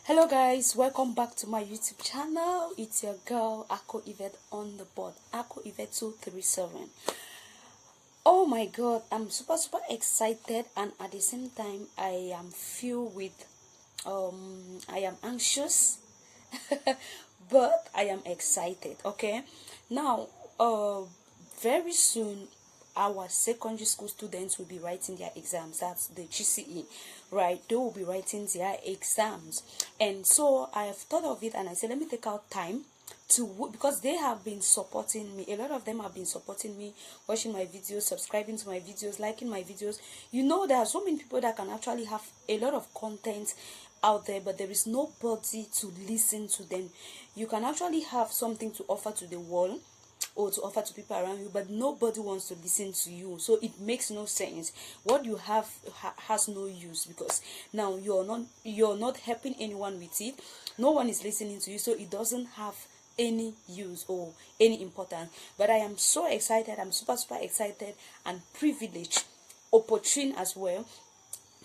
Hello guys, welcome back to my YouTube channel. It's your girl Ako Yvette on the board, Ako Yvette 237. Oh my god, I'm super excited, and at the same time I am filled with I am anxious but I am excited. Okay, now very soon our secondary school students will be writing their exams. That's the GCE, right? They will be writing their exams, and so I have thought of it and I said, let me take out time to, because they have been supporting me. A lot of them have been supporting me, watching my videos, subscribing to my videos, liking my videos. You know, there are so many people that can actually have a lot of content out there, but there is nobody to listen to them. You can actually have something to offer to the world or to offer to people around you, but nobody wants to listen to you. So it makes no sense. What you have has no use, because now you're not helping anyone with it. No one is listening to you, so it doesn't have any use or any importance. But I am so excited. I'm super excited and privileged, opportune as well,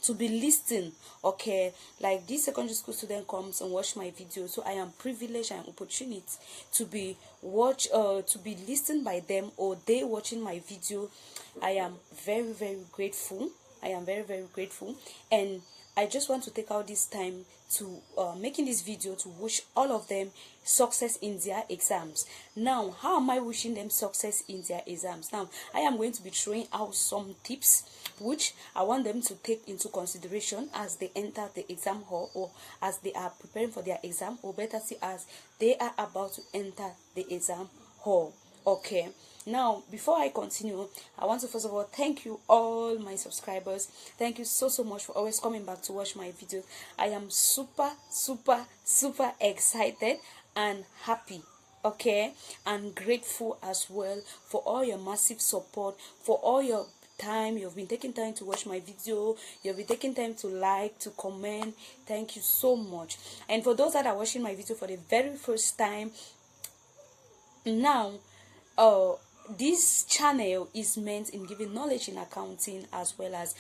to be listening. Okay, like this secondary school student comes and watch my video, so I am privileged and opportunity to be listened by them, or they watching my video. I am very grateful. I am very grateful, and I just want to take out this time to making this video to wish all of them success in their exams. Now, how am I wishing them success in their exams? Now, I am going to be throwing out some tips which I want them to take into consideration as they enter the exam hall, or as they are preparing for their exam, or better still, as they are about to enter the exam hall. Okay, now before I continue, I want to first of all thank you all my subscribers. Thank you so much for always coming back to watch my videos. I am super excited and happy, okay, and grateful as well for all your massive support, for all your time. You've been taking time to watch my video, you've been taking time to like, to comment. Thank you so much. And for those that are watching my video for the very first time, now this channel is meant in giving knowledge in accounting, as well as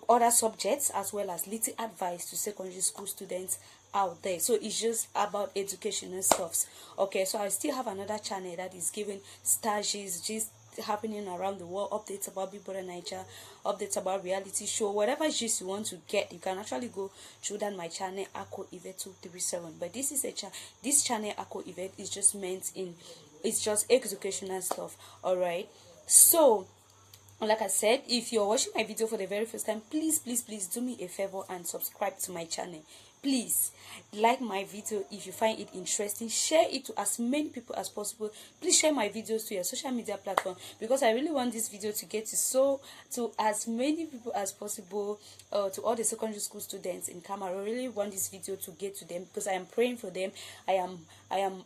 other subjects, as well as little advice to secondary school students out there. So it's just about educational stuffs. Okay, so I still have another channel that is giving stages, just happening around the world, updates about Big Brother Niger, updates about reality show, whatever gist you want to get, you can actually go through that my channel Ako Yvette 237. But this is this channel Ako Yvette is just meant in, it's just educational stuff. All right, so like I said, if you're watching my video for the very first time, please do me a favor and subscribe to my channel. Please like my video if you find it interesting. Share it to as many people as possible. Please share my videos to your social media platform, because I really want this video to get to as many people as possible, to all the secondary school students in Cameroon. I really want this video to get to them, because I am praying for them. I am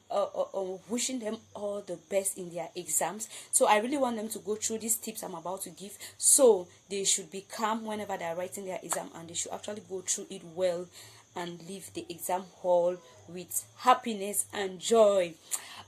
wishing them all the best in their exams. So I really want them to go through these tips I'm about to give, so they should be calm whenever they are writing their exam, and they should actually go through it well and leave the exam hall with happiness and joy.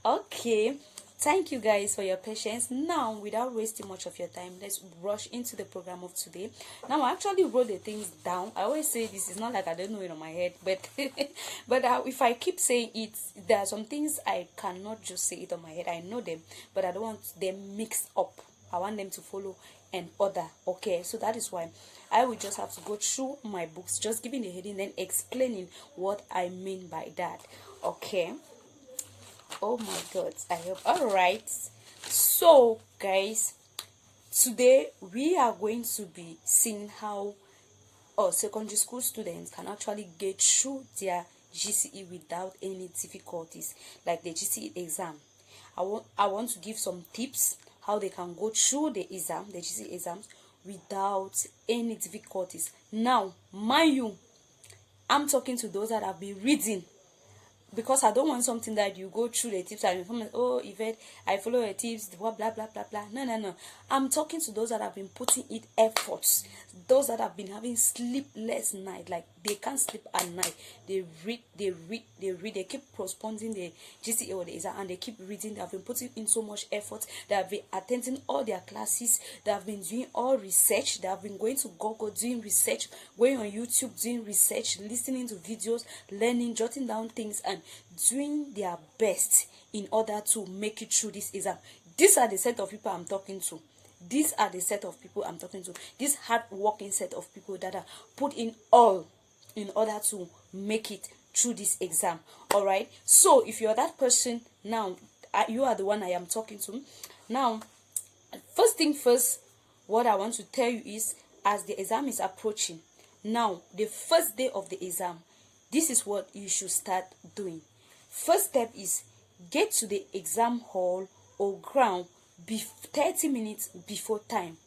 Okay, thank you guys for your patience. Now, without wasting much of your time, let's rush into the program of today. Now, I actually wrote the things down. I always say this is not like I don't know it on my head, but if I keep saying it, there are some things I cannot just say it on my head. I know them, but I don't want them mixed up. I want them to follow an order. Okay, so that is why I will just have to go through my books, just giving the heading, then explaining what I mean by that. Okay, oh my god, I hope. All right, so guys, today we are going to be seeing how secondary school students can actually get through their GCE without any difficulties, like the GCE exam. I want to give some tips how they can go through the exam, the GCE exams, without any difficulties. Now, mind you, I'm talking to those that have been reading, because I don't want something that you go through the tips and you come, oh Yvette, I follow your tips, blah blah blah. No. I'm talking to those that have been putting in efforts, those that have been having sleepless night, like they can't sleep at night, they read, they keep postponing the GCE or the exam, and they keep reading. They have been putting in so much effort. They have been attending all their classes. They have been doing all research. They have been going to Google doing research, going on YouTube doing research, listening to videos, learning, jotting down things, and doing their best in order to make it through this exam. These are the set of people I'm talking to. These are the set of people I'm talking to. This hard-working set of people that are put in all in order to make it through this exam. All right. So if you're that person now, you are the one I am talking to. Now, first thing first, what I want to tell you is, as the exam is approaching, now the first day of the exam, this is what you should start doing. First step is get to the exam hall or ground 30 minutes before time.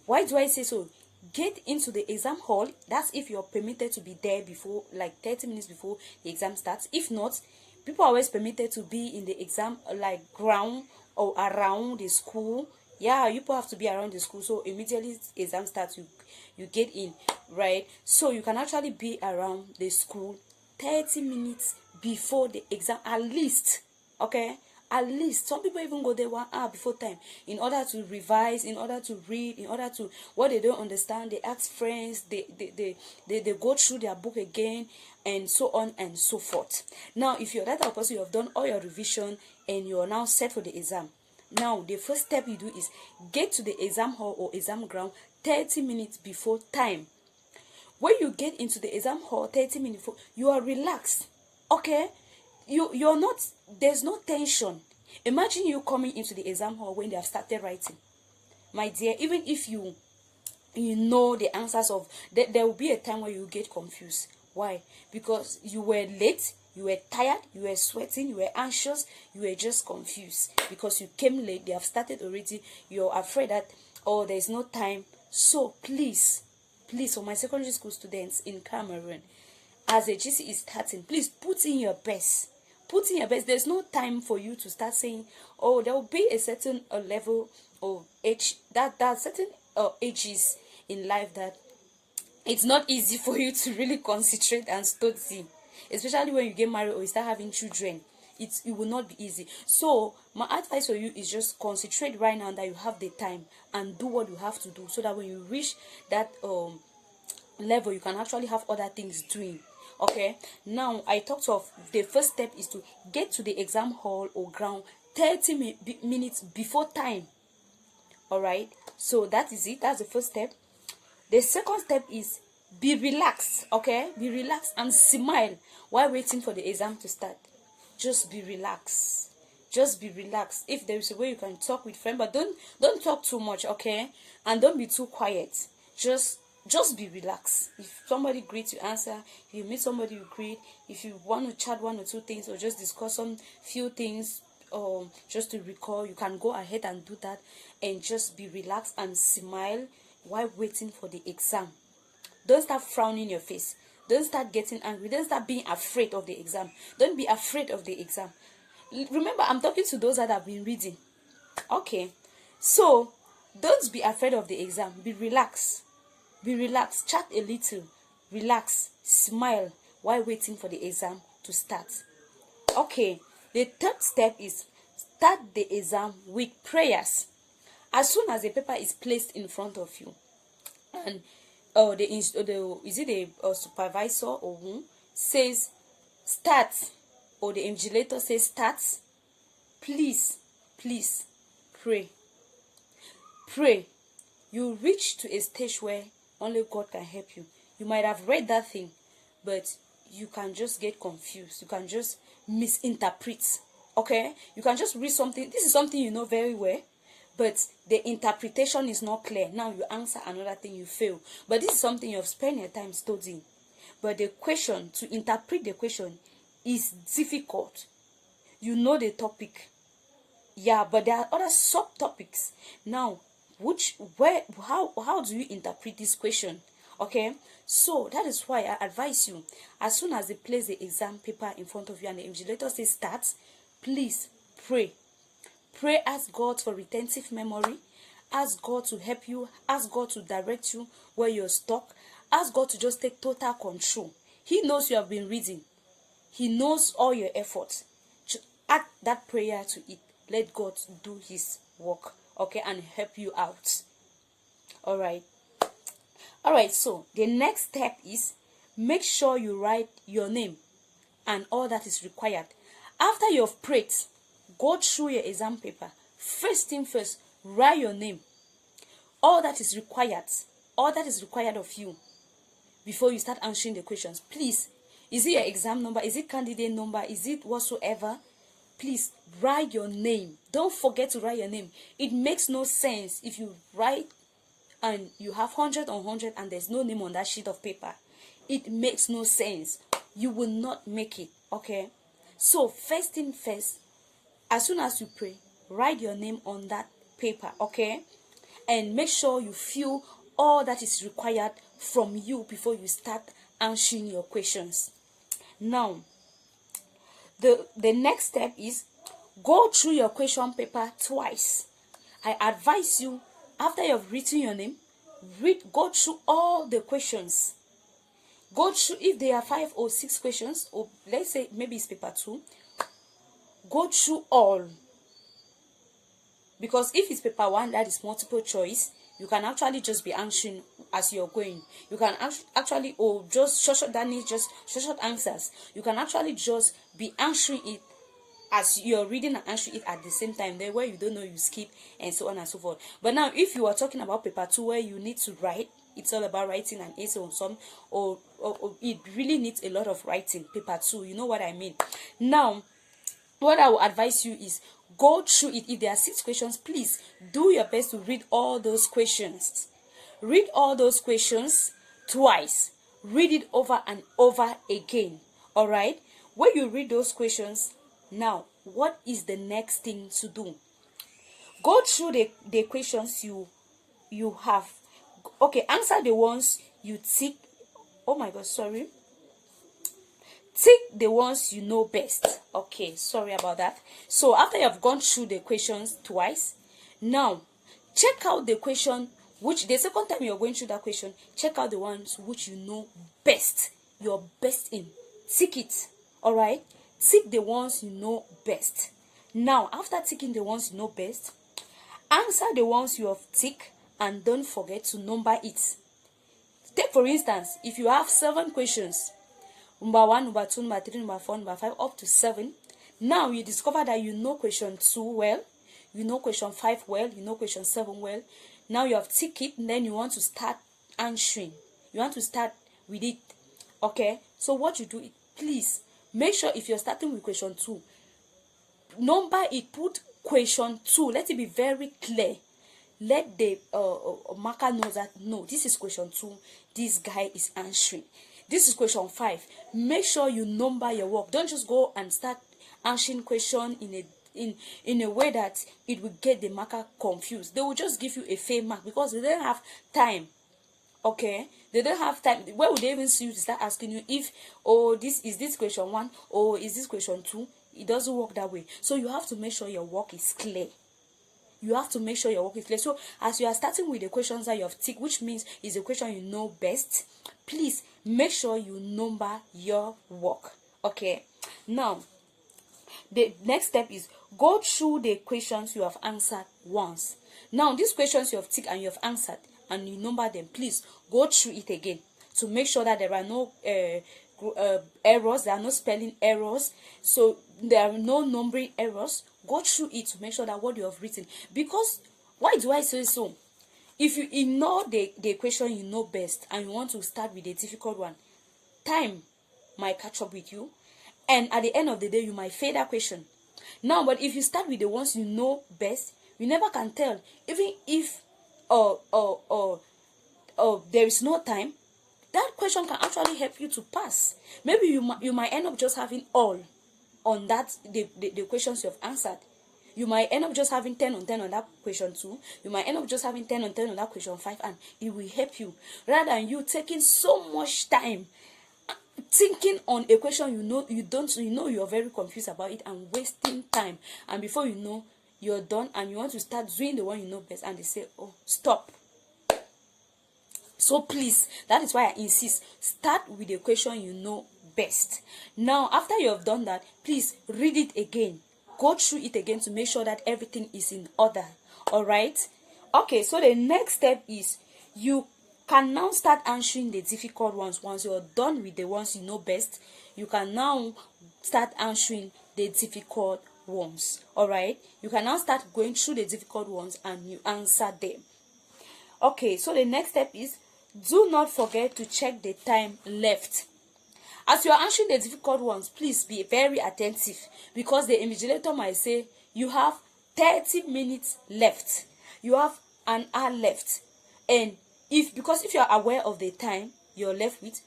Why do I say so? Get into the exam hall. That's if you're permitted to be there before, like 30 minutes before the exam starts. If not, people are always permitted to be in the exam like ground or around the school. Yeah, you people have to be around the school, so immediately exam starts, you get in, right? So you can actually be around the school 30 minutes before the exam at least. Okay, at least. Some people even go there 1 hour before time in order to revise, in order to read, in order to, what they don't understand, they ask friends, they go through their book again, and so on and so forth. Now if you're that type of person, you have done all your revision and you're now set for the exam. Now the first step you do is get to the exam hall or exam ground 30 minutes before time. When you get into the exam hall 30 minutes before, you are relaxed. Okay, you're not, there's no tension. Imagine you coming into the exam hall when they have started writing. My dear, even if you know the answers of, there will be a time where you get confused. Why? Because you were late, you were tired, you were sweating, you were anxious, you were just confused because you came late. They have started already. You're afraid that, oh, there's no time. So please, for my secondary school students in Cameroon, as a GCE is starting, please put in your best. Put in your best. There's no time for you to start saying, oh, there will be a certain level of age, that certain ages in life that it's not easy for you to really concentrate and study, especially when you get married or you start having children. It will not be easy. So my advice for you is just concentrate right now that you have the time and do what you have to do, so that when you reach that level, you can actually have other things doing. Okay, now I talked of the first step is to get to the exam hall or ground 30 minutes before time. All right, so that is it. That's the first step. The second step is be relaxed. Okay, be relaxed and smile while waiting for the exam to start. Just be relaxed. Just be relaxed. If there is a way you can talk with friends, but don't talk too much. Okay, and don't be too quiet. Just be relaxed. If somebody greets, you answer. If you meet somebody, you greet. If you want to chat 1 or 2 things or just discuss some few things, just to recall, you can go ahead and do that, and just be relaxed and smile while waiting for the exam. Don't start frowning your face. Don't start getting angry. Don't start being afraid of the exam. Don't be afraid of the exam. Remember, I'm talking to those that have been reading. Okay, so don't be afraid of the exam. Be relaxed. Be relaxed, chat a little, relax, smile while waiting for the exam to start. Okay, the third step is start the exam with prayers. As soon as the paper is placed in front of you, and the supervisor or who says start, or the invigilator says start, please pray. You reach to a stage where only God can help you. You might have read that thing, but you can just get confused. You can just misinterpret. Okay? You can just read something. This is something you know very well, but the interpretation is not clear. Now you answer another thing, you fail. But this is something you've spent your time studying. But the question, to interpret the question, is difficult. You know the topic. Yeah, but there are other subtopics. Now, how do you interpret this question? Okay, so that is why I advise you, as soon as they place the exam paper in front of you and the invigilator says start, please pray. Ask God for retentive memory. Ask God to help you. Ask God to direct you where you're stuck. Ask God to just take total control. He knows you have been reading. He knows all your efforts. Add that prayer to it. Let God do his work, okay, and help you out. All right. So the next step is make sure you write your name and all that is required. After you've prayed, go through your exam paper. First thing first, write your name. All that is required. All that is required of you before you start answering the questions. Please, is it your exam number? Is it candidate number? Is it whatsoever? Please write your name. Don't forget to write your name. It makes no sense if you write and you have 100 on 100 and there's no name on that sheet of paper. It makes no sense. You will not make it, okay? So first thing first, as soon as you pray, write your name on that paper, okay? And make sure you fill all that is required from you before you start answering your questions. Now, the next step is go through your question paper twice. I advise you, after you've written your name, go through all the questions. Go through, if there are 5 or 6 questions, or let's say maybe it's paper 2, go through all. Because if it's paper 1 that is multiple choice, you can actually just be answering as you're going. You can actually, or just short that needs just short answers. You can actually just be answering it as you're reading and answering it at the same time. There where you don't know, you skip, and so on and so forth. But now, if you are talking about paper 2 where you need to write, it's all about writing an essay on some, or it really needs a lot of writing. Paper 2, you know what I mean. Now, what I will advise you is go through it. If there are 6 questions, please do your best to read all those questions. Read all those questions twice. Read it over and over again. All right. When you read those questions, now what is the next thing to do? Go through the questions you have. Okay, answer the ones you tick. Oh my God, sorry. Tick the ones you know best. Okay, sorry about that. So after you have gone through the questions twice, now check out the question which the second time you're going through that question, check out the ones which you know best. You're best in. Tick it. All right. Tick the ones you know best. Now, after ticking the ones you know best, answer the ones you have ticked and don't forget to number it. Take for instance, if you have 7 questions, number 1, number 2, number 3, number 4, number 5, up to 7. Now you discover that you know question 2 well, you know question 5 well, you know question 7 well. Now you have ticked it, and then you want to start answering. You want to start with it. Okay? So what you do, please make sure if you're starting with question 2, number it, put question 2. Let it be very clear. Let the marker know that, no, this is question 2. This guy is answering. This is question 5. Make sure you number your work. Don't just go and start answering question in a way that it will get the marker confused. They will just give you a fair mark because they don't have time. Okay, they don't have time. Where would they even see you to start asking you if, oh, this is this question 1 or is this question 2? It doesn't work that way. So you have to make sure your work is clear. You have to make sure your work is clear. So as you are starting with the questions that you have ticked, which means is the question you know best, please make sure you number your work. Okay. Now, the next step is go through the questions you have answered once. Now, these questions you have ticked and you have answered and you number them, please go through it again to make sure that there are no errors, there are no spelling errors, so there are no numbering errors. Go through it to make sure that what you have written. Because, why do I say so? If you ignore the question you know best and you want to start with a difficult one, time might catch up with you, and at the end of the day you might fail that question. Now, but if you start with the ones you know best, you never can tell. Even if there is no time, that question can actually help you to pass. Maybe you might end up just having all on that the questions you have answered. You might end up just having 10 on 10 on that question 2. You might end up just having 10 on 10 on that question 5, and it will help you rather than you taking so much time thinking on a question you know you're very confused about it and wasting time, and before you know, you're done and you want to start doing the one you know best, and they say, oh, stop. So please, that is why I insist, start with the question you know best. Now after you have done that, please read it again, go through it again to make sure that everything is in order. All right, okay. So the next step is you can now start answering the difficult ones. Once you're done with the ones you know best, you can now start answering the difficult ones. All right, you can now start going through the difficult ones and you answer them. Okay, so the next step is, do not forget to check the time left. As you are answering the difficult ones, please be very attentive, because the invigilator might say you have 30 minutes left, you have an hour left, and because if you are aware of the time you're left with,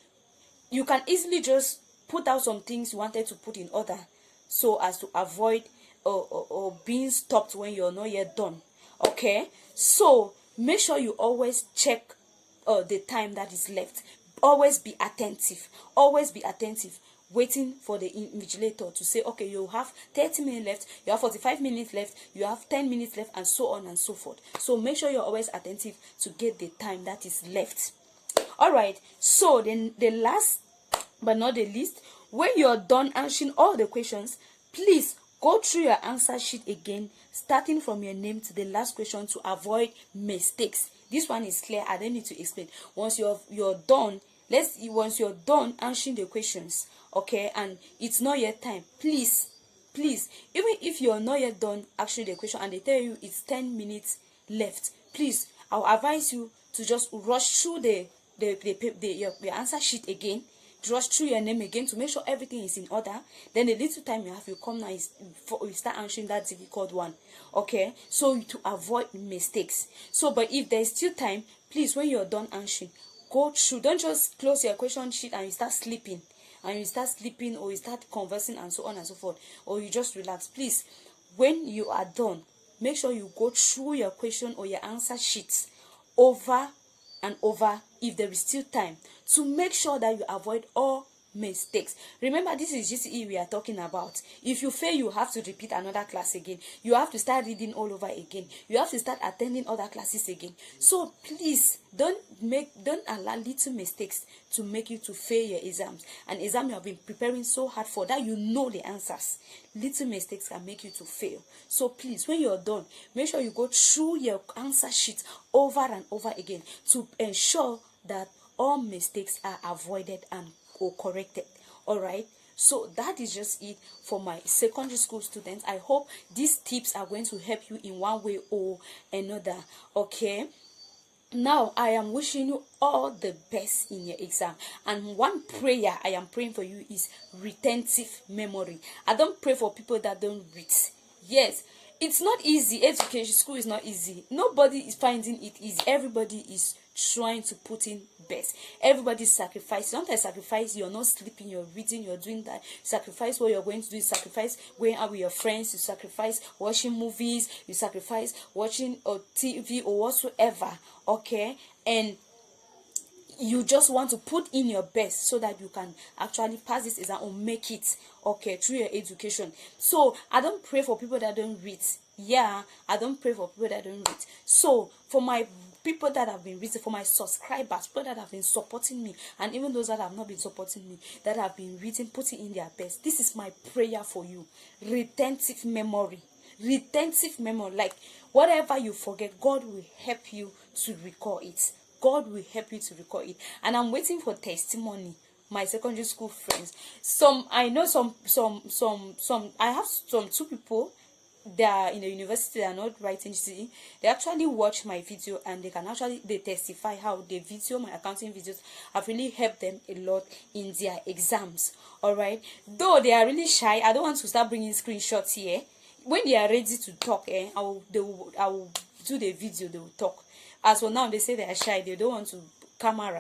you can easily just put out some things you wanted to put in order, so as to avoid or being stopped when you're not yet done. Okay, so make sure you always check the time that is left. Always be attentive, waiting for the invigilator to say, okay, you have 30 minutes left, you have 45 minutes left, you have 10 minutes left, and so on and so forth. So make sure you're always attentive to get the time that is left. All right, so then the last but not the least, when you're done answering all the questions, please go through your answer sheet again, starting from your name to the last question, to avoid mistakes. This one is clear, I don't need to explain. Once you're done, once you're done answering the questions, okay, and it's not yet time, please, even if you're not yet done answering the question and they tell you it's 10 minutes left, please, I'll advise you to just rush through your answer sheet again, rush through your name again to make sure everything is in order. Then the little time you have, you come now, you start answering that difficult one. Okay, so to avoid mistakes. So but if there's still time, please, when you're done answering, go through. Don't just close your question sheet and you start sleeping, or you start conversing and so on and so forth, or you just relax. Please, when you are done, make sure you go through your question or your answer sheets over and over if there is still time, to make sure that you avoid all mistakes. Remember, this is GCE we are talking about. If you fail, you have to repeat another class again, you have to start reading all over again, you have to start attending other classes again. So please don't allow little mistakes to make you to fail your exams, an exam you have been preparing so hard for, that you know the answers. Little mistakes can make you to fail. So please, when you're done, make sure you go through your answer sheet over and over again to ensure that all mistakes are avoided and or corrected. All right, so that is just it for my secondary school students. I hope these tips are going to help you in one way or another. Okay, now I am wishing you all the best in your exam, and one prayer I am praying for you is retentive memory. I don't pray for people that don't read. Yes, it's not easy. Education, school is not easy. Nobody is finding it easy. Everybody is trying to put in best. Everybody's sacrificing. Sometimes sacrifice, you're not sleeping, you're reading, you're doing that. Sacrifice what you're going to do. You sacrifice going out with your friends. You sacrifice watching movies. You sacrifice watching TV or whatsoever. Okay, and you just want to put in your best so that you can actually pass this exam or make it, okay, through your education. So I don't pray for people that don't read. Yeah, I don't pray for people that don't read. So for my people that have been reading, for my subscribers, people that have been supporting me, and even those that have not been supporting me, that have been reading, putting in their best, this is my prayer for you. Retentive memory. Retentive memory. Like whatever you forget, God will help you to recall it. God will help you to recall it. And I'm waiting for testimony, my secondary school friends. I know some I have two people. They are in the university, they are not writing GCE. They actually watch my video and they testify how my accounting videos have really helped them a lot in their exams. All right, though they are really shy, I don't want to start bringing screenshots here. When they are ready to talk, I will do the video, they will talk. As for now, they say they are shy, they don't want to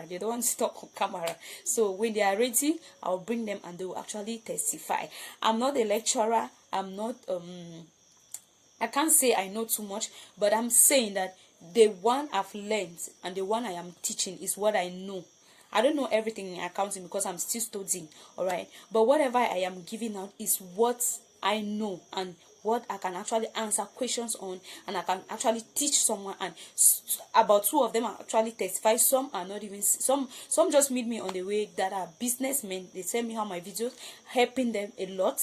they don't want to talk on camera. So when they are ready, I'll bring them and they will actually testify. I'm not a lecturer, I'm not I can't say I know too much, but I'm saying that the one I've learned and the one I am teaching is what I know. I don't know everything in accounting because I'm still studying, all right? But whatever I am giving out is what I know and what I can actually answer questions on, and I can actually teach someone. And about 2 of them are actually testify. Some are not even, some just meet me on the way that are businessmen. They tell me how my videos helping them a lot.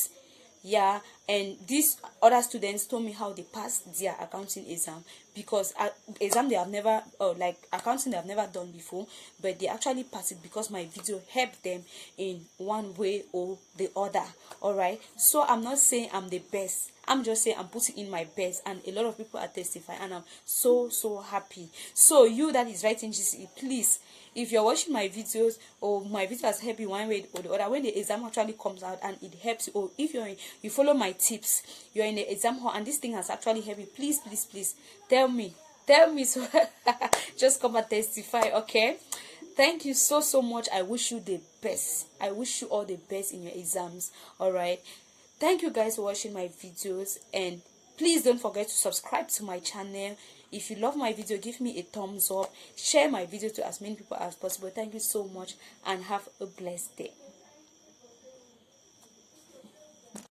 Yeah, and these other students told me how they passed their accounting exam, because exam they have never, like accounting they have never done before, but they actually passed it because my video helped them in one way or the other. All right, so I'm not saying I'm the best, I'm just saying I'm putting in my best, and a lot of people are testifying, and I'm so happy. So you that is writing GCE, please, if you're watching my videos, or my video has helped you one way or the other, when the exam actually comes out and it helps you, or if you follow my tips, you're in the exam hall and this thing has actually helped you, please tell me, so just come and testify. Okay, thank you so much. I wish you the best. I wish you all the best in your exams. All right, thank you guys for watching my videos, and please don't forget to subscribe to my channel. If you love my video, give me a thumbs up, share my video to as many people as possible. Thank you so much, and have a blessed day.